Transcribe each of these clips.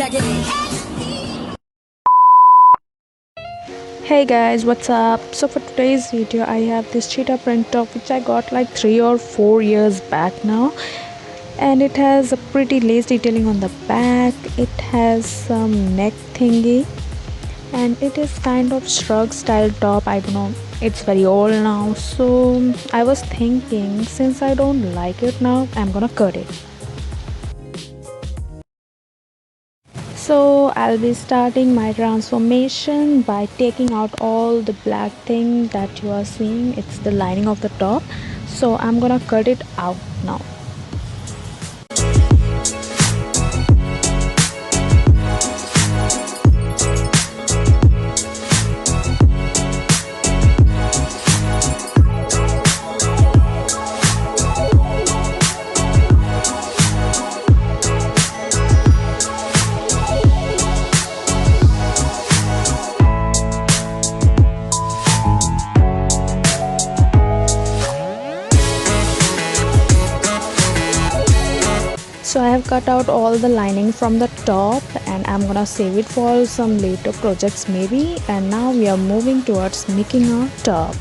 Check it. Hey guys, what's up? So for today's video I have this cheetah print top which I got like 3 or 4 years back now, and it has a pretty lace detailing on the back. It has some neck thingy and it is kind of shrug style top. I don't know, it's very old now, so I was thinking since I don't like it now, I'm gonna cut it. So I'll be starting my transformation by taking out all the black thing that you are seeing. It's the lining of the top, so I'm gonna cut it out now. So I have cut out all the lining from the top and I'm gonna save it for some later projects maybe. And now we are moving towards making our top.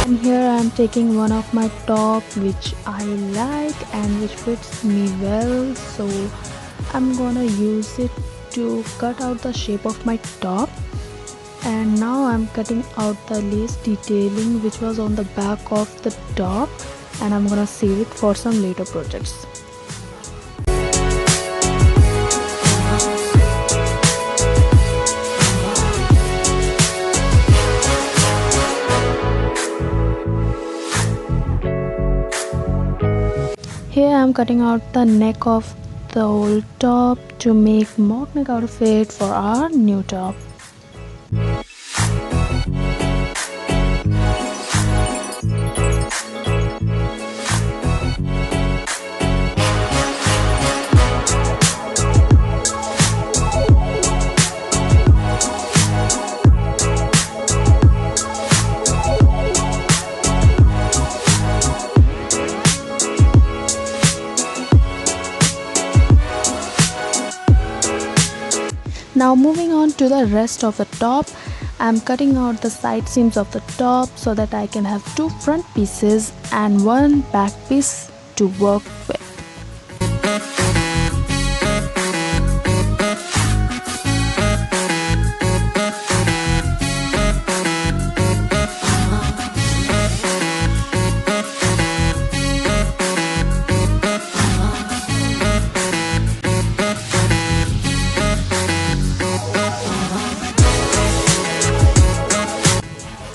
And here I am taking one of my top which I like and which fits me well, so I'm gonna use it to cut out the shape of my top. And now I'm cutting out the lace detailing which was on the back of the top, and I'm gonna save it for some later projects. Here I'm cutting out the neck of the old top to make mock neck outfit for our new top. Now moving on to the rest of the top, I'm cutting out the side seams of the top so that I can have two front pieces and one back piece to work with.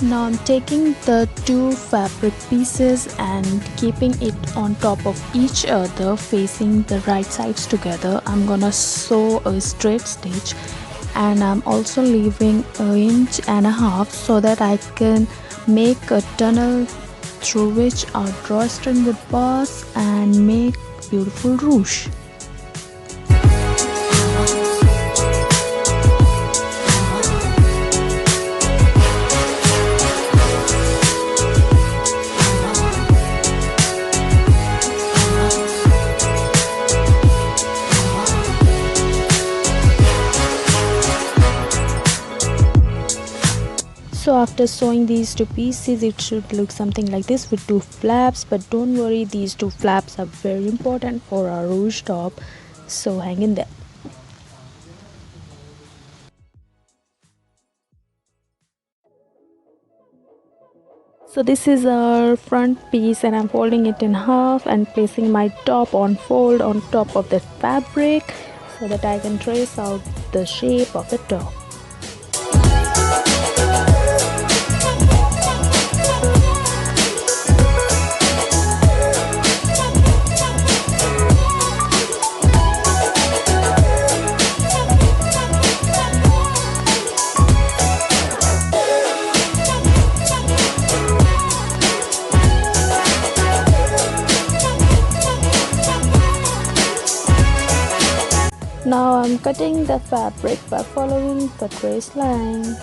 Now I'm taking the two fabric pieces and keeping it on top of each other facing the right sides together. I'm gonna sew a straight stitch, and I'm also leaving an inch and a half so that I can make a tunnel through which I'll draw a string would pass and make beautiful ruche. So after sewing these two pieces, it should look something like this with two flaps, but don't worry, these two flaps are very important for our ruche top, so hang in there. So this is our front piece and I'm folding it in half and placing my top on fold on top of the fabric so that I can trace out the shape of the top. Now I'm cutting the fabric by following the trace line.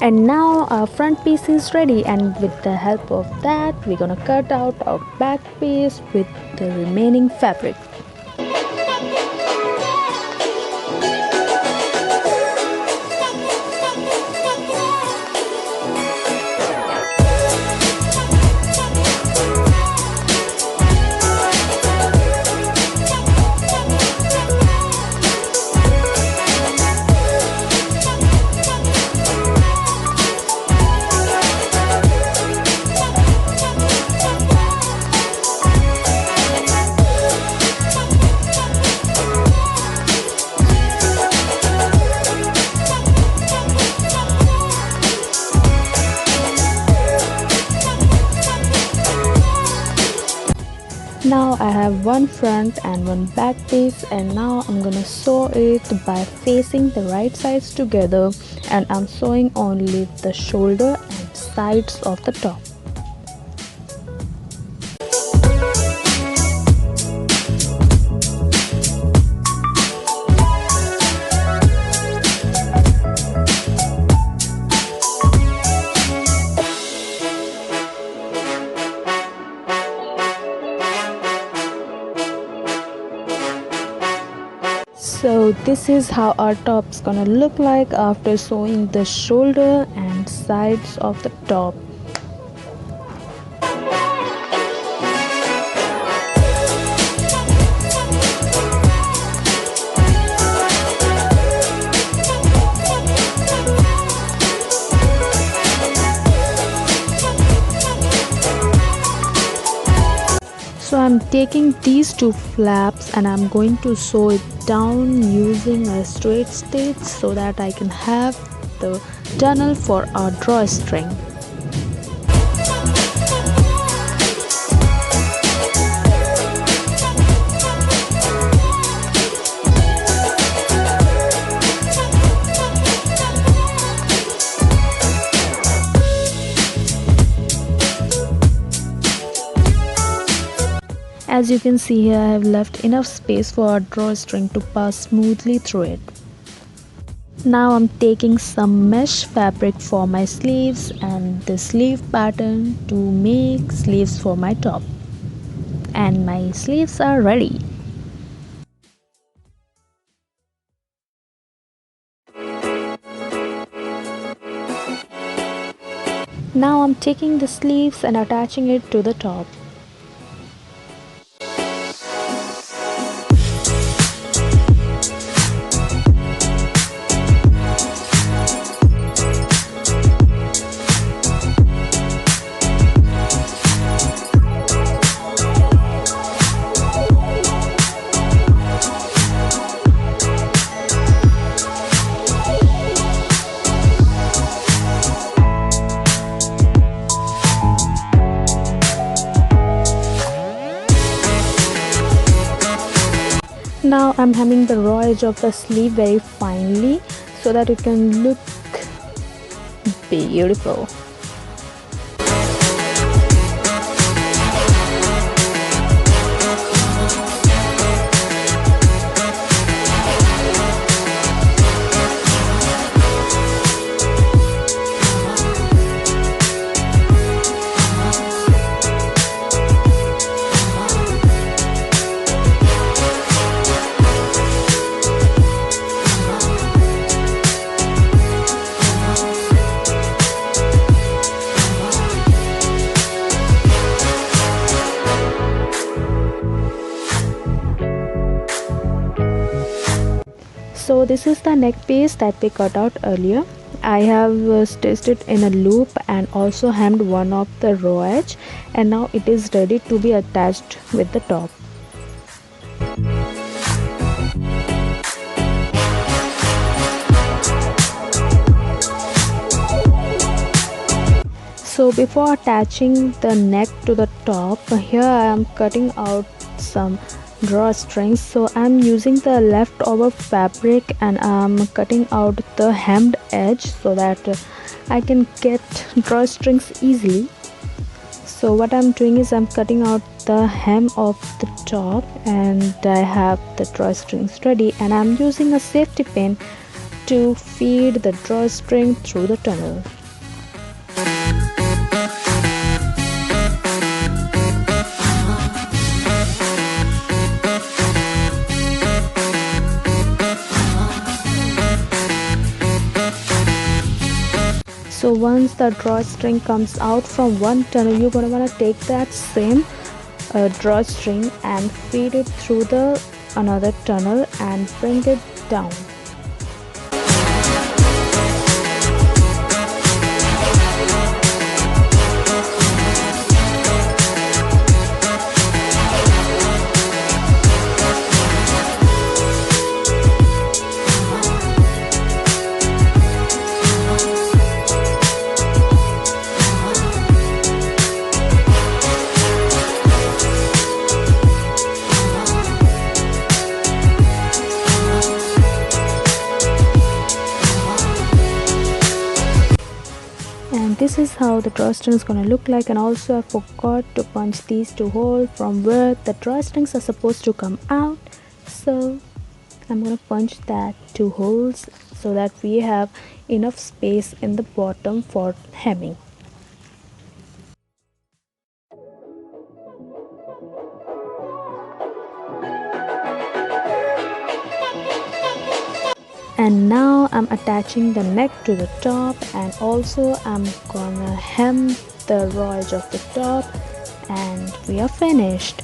And now our front piece is ready, and with the help of that we're gonna cut out our back piece with the remaining fabric. Now I have one front and one back piece, and now I'm gonna sew it by facing the right sides together, and I'm sewing only the shoulder and sides of the top. So this is how our top's gonna look like after sewing the shoulder and sides of the top. So I'm taking these two flaps and I'm going to sew it down using a straight stitch so that I can have the tunnel for our drawstring. As you can see here, I have left enough space for our drawstring to pass smoothly through it. Now I'm taking some mesh fabric for my sleeves and the sleeve pattern to make sleeves for my top. And my sleeves are ready. Now I'm taking the sleeves and attaching it to the top. Now I'm hemming the raw edge of the sleeve very finely so that it can look beautiful. So this is the neck piece that we cut out earlier. I have stitched it in a loop and also hemmed one of the raw edge, and now it is ready to be attached with the top. So before attaching the neck to the top, here I am cutting out some drawstrings. So I'm using the leftover fabric and I'm cutting out the hemmed edge so that I can get drawstrings easily. So what I'm doing is I'm cutting out the hem of the top, and I have the drawstrings ready, and I'm using a safety pin to feed the drawstring through the tunnel. So once the drawstring comes out from one tunnel, you're gonna wanna take that same drawstring and feed it through the another tunnel and bring it down. And this is how the drawstring is gonna look like. And also I forgot to punch these two holes from where the drawstrings are supposed to come out, so I'm gonna punch that two holes so that we have enough space in the bottom for hemming. And now I'm attaching the neck to the top, and also I'm gonna hem the raw edge of the top, and we are finished.